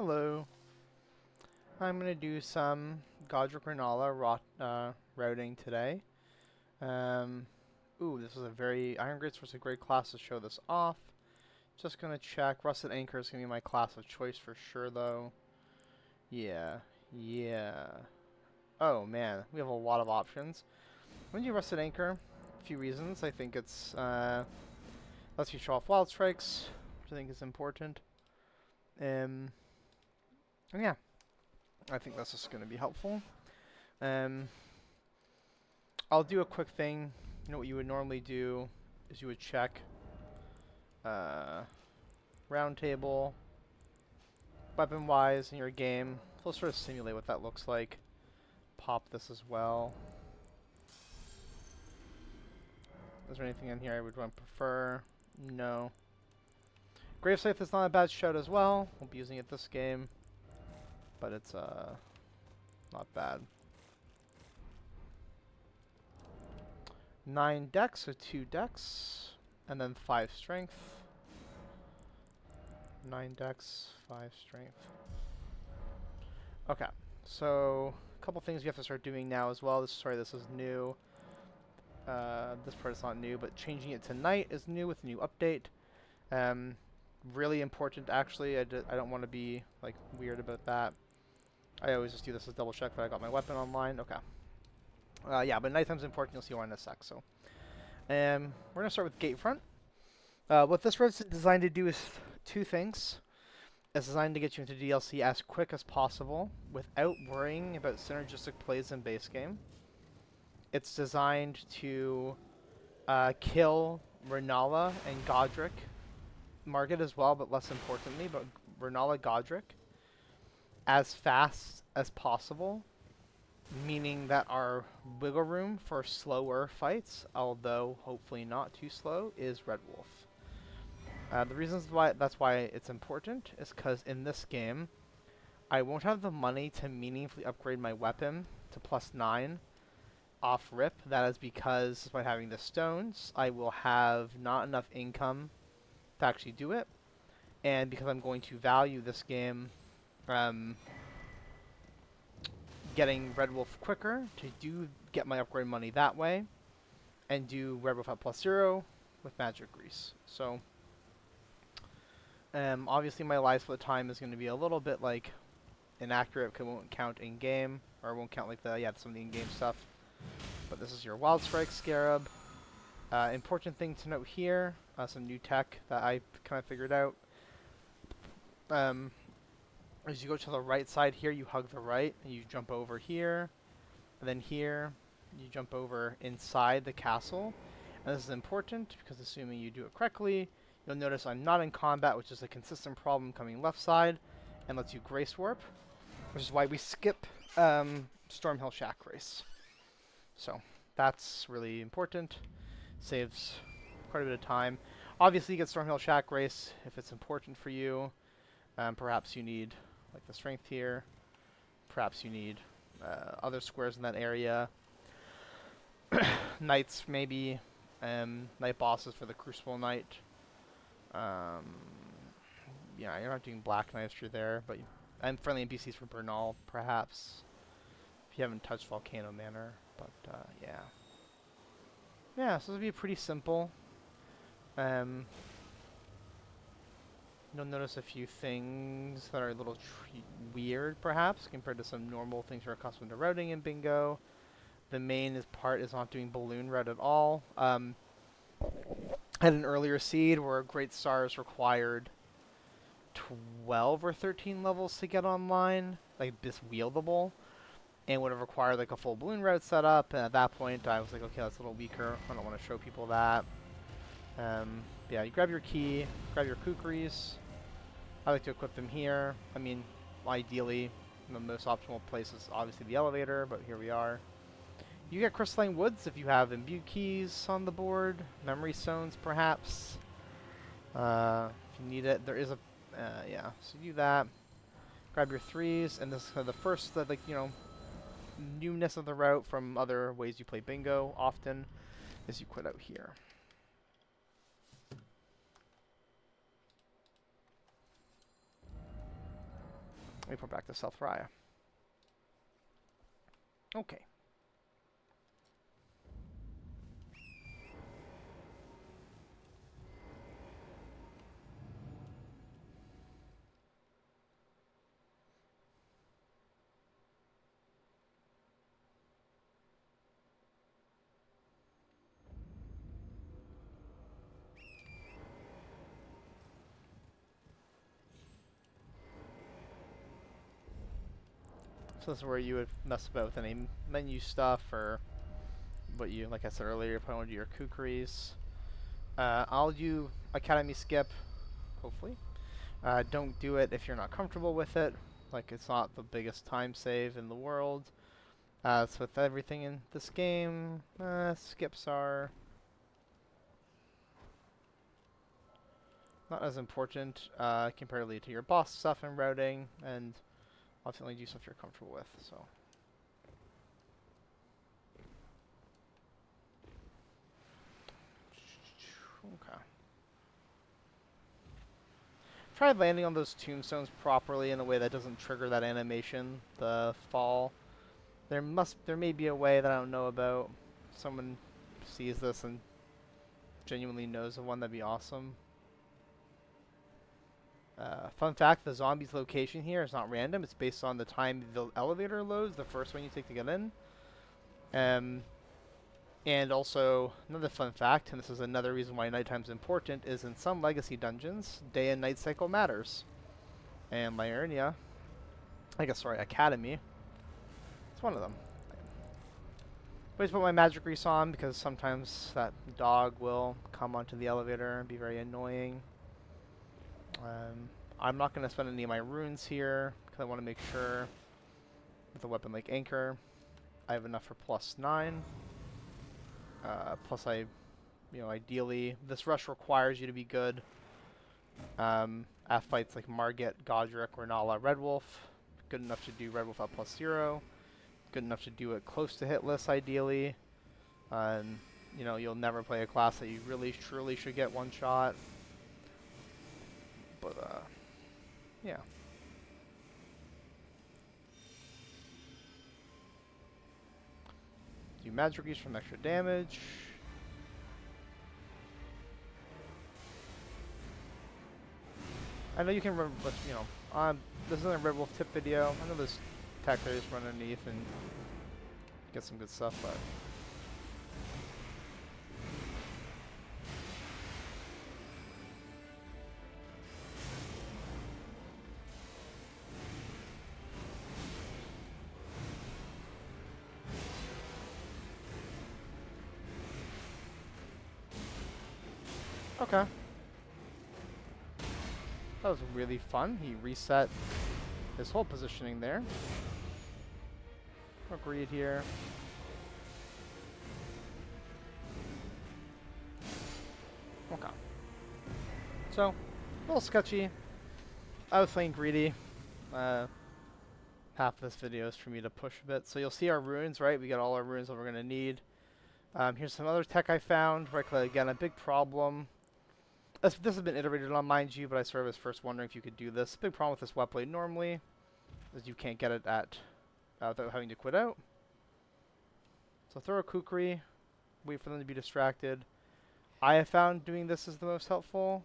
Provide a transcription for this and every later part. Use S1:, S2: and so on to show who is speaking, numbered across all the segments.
S1: Hello. I'm going to do some Godrick Renalla routing today. Um, this is a very... Iron Grits was a great class to show this off. Just going to check. Rusted Anchor is going to be my class of choice for sure, though. Yeah. Oh, man. We have a lot of options. I'm going to do Rusted Anchor. A few reasons. I think it's... lets you show off Wild Strikes, which I think is important. And yeah. I think that's just going to be helpful. I'll do a quick thing. You know what you would normally do is you would check round table, weapon-wise in your game. We'll sort of simulate what that looks like. Pop this as well. Is there anything in here I would prefer? No. Gravescythe is not a bad shout as well. Won't be using it this game, but it's not bad. 9 dex, so 2 dex, and then 5 strength. 9 dex, 5 strength. Okay, so a couple things you have to start doing now as well. This is new. This part is not new, but changing it to night is new with a new update. Really important, actually. I don't want to be like weird about that. I always just do this as double check that I got my weapon online. Okay. Yeah, but nighttime's important. You'll see why in a sec. So, we're gonna start with Gatefront. What this road's designed to do is two things. It's designed to get you into DLC as quick as possible without worrying about synergistic plays in base game. It's designed to kill Renalla and Godrick, Margit as well, but less importantly, but Renalla Godrick as fast as possible, meaning that our wiggle room for slower fights, although hopefully not too slow, is Red Wolf. The reasons why that's why it's important is because in this game, I won't have the money to meaningfully upgrade my weapon to +9 off rip. That is because by having the stones, I will have not enough income to actually do it, and because I'm going to value this game getting Red Wolf quicker to get my upgrade money that way, and do Red Wolf at +0 with Magic Grease. So obviously my life for the time is going to be a little bit like inaccurate because it won't count in game, or it won't count like some of the in-game stuff. But this is your Wild Strike Scarab. Important thing to note here, some new tech that I kind of figured out. As you go to the right side here, you hug the right, and you jump over here, and then here, you jump over inside the castle. And this is important because assuming you do it correctly, you'll notice I'm not in combat, which is a consistent problem coming left side, and lets you Grace Warp, which is why we skip Stormhill Shack Race. So that's really important. Saves quite a bit of time. Obviously, you get Stormhill Shack Race if it's important for you. Perhaps you need like the strength here. Perhaps you need other squares in that area. Knights maybe. Night bosses for the Crucible Knight. Yeah, you're not doing Black Knights through there, but and friendly NPCs for Bernal, perhaps. If you haven't touched Volcano Manor, but yeah. Yeah, so this will be pretty simple. You'll notice a few things that are a little weird, perhaps, compared to some normal things you're accustomed to routing in Bingo. The main part is not doing balloon route at all. Had an earlier seed where Great Stars required 12 or 13 levels to get online, like this wieldable, and would have required like a full balloon route setup. And at that point, I was like, okay, that's a little weaker. I don't want to show people that. Yeah, you grab your key, grab your kukris. I like to equip them here. I mean, ideally, the most optimal place is obviously the elevator, but here we are. You get crystalline woods if you have imbued keys on the board, memory stones perhaps. If you need it, there is a yeah. So do that. Grab your 3s, and this is the first like newness of the route from other ways you play Bingo often is you quit out here. Report back to South Raya. Okay. So this is where you would mess about with any menu stuff or what you, like I said earlier, probably want to do your kukris. I'll do Academy skip, hopefully. Don't do it if you're not comfortable with it. Like, it's not the biggest time save in the world. So with everything in this game, skips are not as important comparatively to your boss stuff and routing, and ultimately do stuff you're comfortable with. So. Okay. Try landing on those tombstones properly in a way that doesn't trigger that animation, the fall. There may be a way that I don't know about. Someone sees this and genuinely knows of one, that'd be awesome. Fun fact, the zombie's location here is not random. It's based on the time the elevator loads, the first one you take to get in. And also, another fun fact, and this is another reason why nighttime's important, is in some legacy dungeons, day and night cycle matters. And Liurnia, Academy, it's one of them. Always put my magic grease on because sometimes that dog will come onto the elevator and be very annoying. I'm not going to spend any of my runes here because I want to make sure with a weapon like Anchor, I have enough for +9. Plus ideally, this rush requires you to be good at fights like Margit, Godrick, Renalla, Red Wolf. Good enough to do Red Wolf at +0. Good enough to do it close to hitless, ideally. You'll never play a class that you really, truly should get one shot. But, yeah. Do magic use from extra damage. I know you can remember, but this isn't a Red Wolf tip video. I know there's tech there just run underneath and get some good stuff, but. Okay. That was really fun. He reset his whole positioning there. Agreed here. Okay. So, a little sketchy. I was playing greedy. Half of this video is for me to push a bit. So you'll see our runes, right? We got all our runes that we're going to need. Here's some other tech I found. Right click again, a big problem. This has been iterated on, mind you, but I sort of was first wondering if you could do this. Big problem with this web blade normally is you can't get it at without having to quit out. So throw a kukri, wait for them to be distracted. I have found doing this is the most helpful.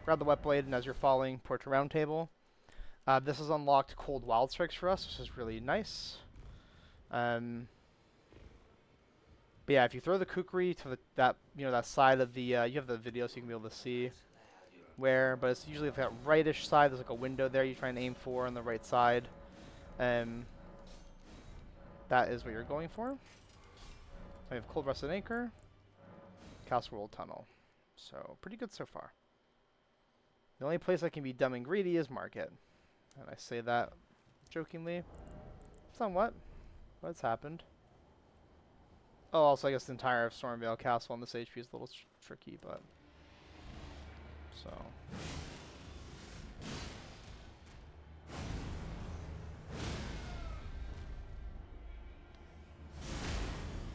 S1: Grab the wet blade, and as you're falling, port to round table. This has unlocked cold wild strikes for us, which is really nice. But yeah, if you throw the kukri to that side of the, you have the video so you can be able to see where, but it's usually that rightish side. There's like a window there you try and aim for on the right side. That is what you're going for. I have Cold Rusted Anchor, Castle World Tunnel. So pretty good so far. The only place I can be dumb and greedy is Market. And I say that jokingly. Somewhat. What's happened? Oh, also I guess the entire Stormvale Castle on this HP is a little tricky, but... So...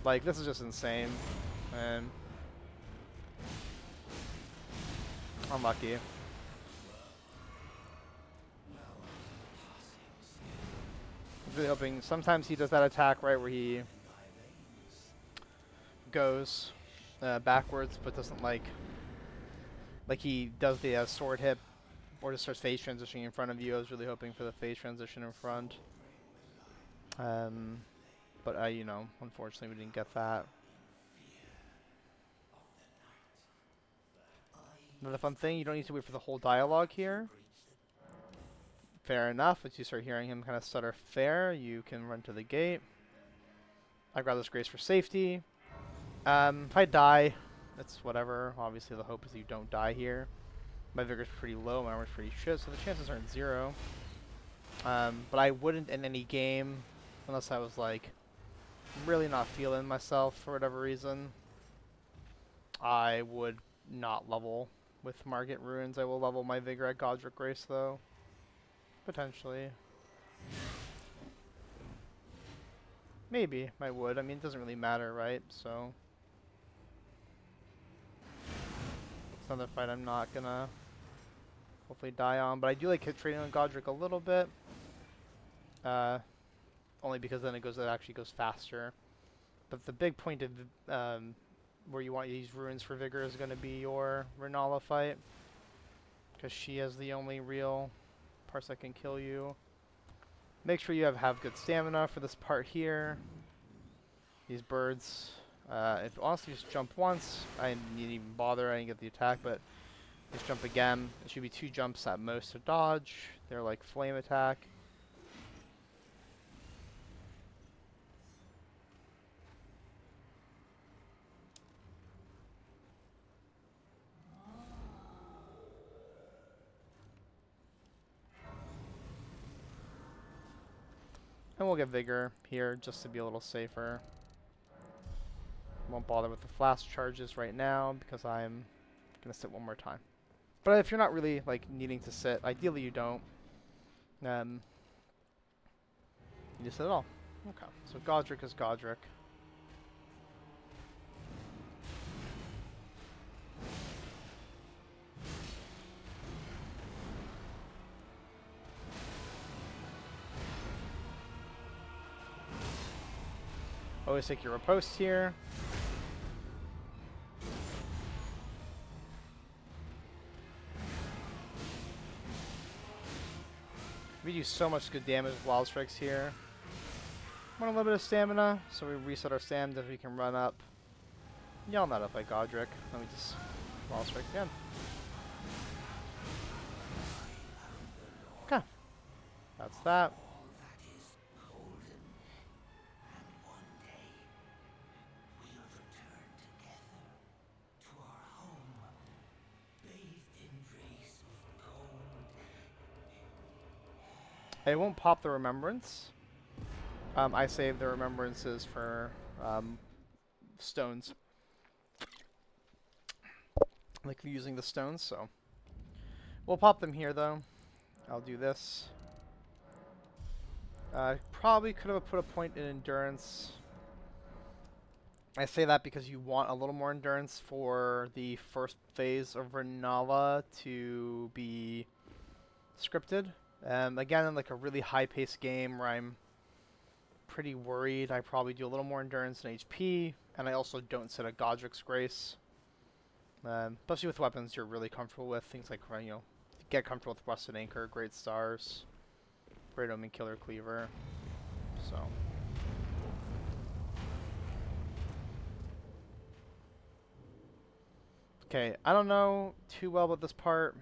S1: Like, this is just insane. And... Unlucky. Really hoping. Sometimes he does that attack right where he goes backwards, but doesn't like he does the sword hit or just starts phase transitioning in front of you. I was really hoping for the phase transition in front. But you know, unfortunately we didn't get that. Another fun thing, you don't need to wait for the whole dialogue here. Fair enough, as you start hearing him kind of stutter fair, you can run to the gate. I grab this grace for safety. If I die, it's whatever. Obviously the hope is you don't die here. My vigor's pretty low, my armor's pretty shit, so the chances aren't 0. But I wouldn't in any game, unless I was like really not feeling myself for whatever reason. I would not level with Margit Ruins. I will level my vigor at Godrick Grace though. Potentially. Maybe I would. I mean, it doesn't really matter, right? So it's another fight I'm not gonna hopefully die on. But I do like hit trading on Godrick a little bit. Only because then it actually goes faster. But the big point of where you want these ruins for vigor is going to be your Renalla fight, because she has the only real parts that can kill you. Make sure you have good stamina for this part here. These birds, if honestly just jump once, I didn't even bother. I didn't get the attack, but just jump again. It should be 2 jumps at most to dodge. They're like flame attack. And we'll get vigor here just to be a little safer. Won't bother with the flash charges right now because I'm gonna sit one more time. But if you're not really like needing to sit, ideally you don't. You just sit at all. Okay, so Godrick is Godrick. Always take your riposte here. We do so much good damage with Wild Strikes here. Want a little bit of stamina, so we reset our stamina if we can run up. Y'all not up by Godrick. Let me just Wild Strike again. Okay. That's that. I won't pop the remembrance. I save the remembrances for stones. I like using the stones, so we'll pop them here though. I'll do this. Probably could have put a point in endurance. I say that because you want a little more endurance for the first phase of Renalla to be scripted. Again, in like a really high-paced game where I'm pretty worried, I probably do a little more endurance and HP, and I also don't sit a Godrick's Grace. Especially with weapons you're really comfortable with, things like, you know, get comfortable with Rusted Anchor, Great Stars, Great Omen, Killer Cleaver, so. Okay, I don't know too well about this part.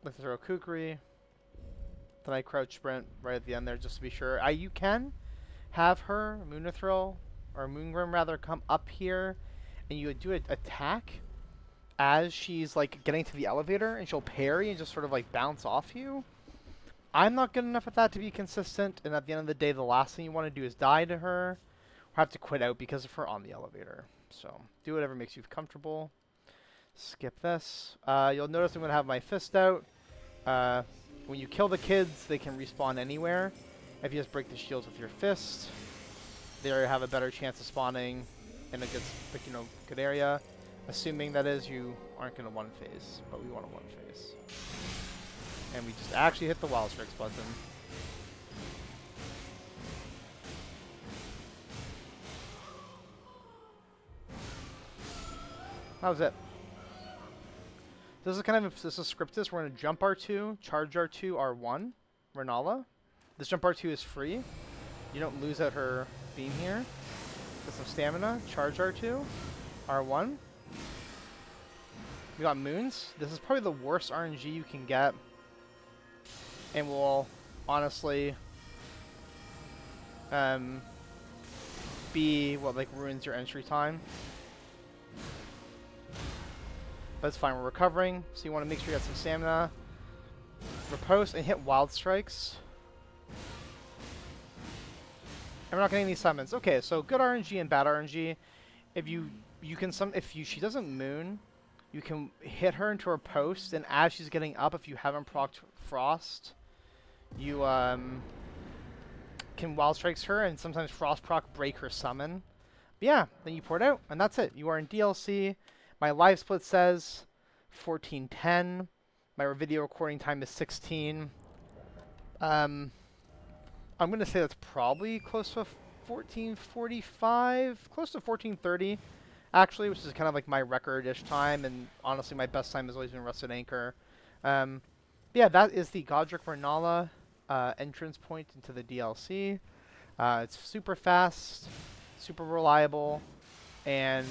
S1: Let's throw a Kukri. Then I crouch sprint right at the end there just to be sure. You can have her, Moonithril, or Moongrim rather, come up here and you would do an attack as she's like getting to the elevator and she'll parry and just sort of like bounce off you. I'm not good enough at that to be consistent, and at the end of the day the last thing you want to do is die to her or have to quit out because of her on the elevator. So do whatever makes you comfortable. Skip this. You'll notice I'm going to have my fist out. When you kill the kids, they can respawn anywhere. If you just break the shields with your fist, they have a better chance of spawning in a good, good area. Assuming that is you aren't going to one phase, but we want to one phase. And we just actually hit the Wild Strikes button. That was it. This is kind of, this is scripted. We're going to jump R2, charge R2, R1, Renalla. This jump R2 is free. You don't lose out her beam here. Get some stamina, charge R2, R1. We got moons. This is probably the worst RNG you can get. And will honestly be what like ruins your entry time. But it's fine, we're recovering, so you want to make sure you got some stamina. Riposte and hit Wild Strikes. And we're not getting any summons. Okay, so good RNG and bad RNG. If she doesn't moon, you can hit her into her post, and as she's getting up, if you haven't procced Frost, you can Wild Strikes her, and sometimes Frost proc break her summon. But yeah, then you pour it out, and that's it. You are in DLC. My live split says 14:10. My video recording time is 16. I'm going to say that's probably close to 14:45, close to 14:30, actually, which is kind of like my record-ish time, and honestly, my best time has always been Rusted Anchor. Yeah, that is the Godrick Renalla entrance point into the DLC. It's super fast, super reliable, and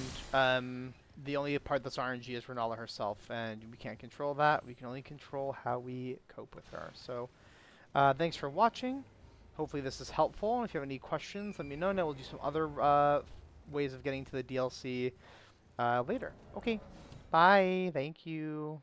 S1: the only part that's RNG is Renalla herself, and we can't control that. We can only control how we cope with her. So, thanks for watching. Hopefully this is helpful. If you have any questions, let me know, and we'll do some other ways of getting to the DLC later. Okay, bye. Thank you.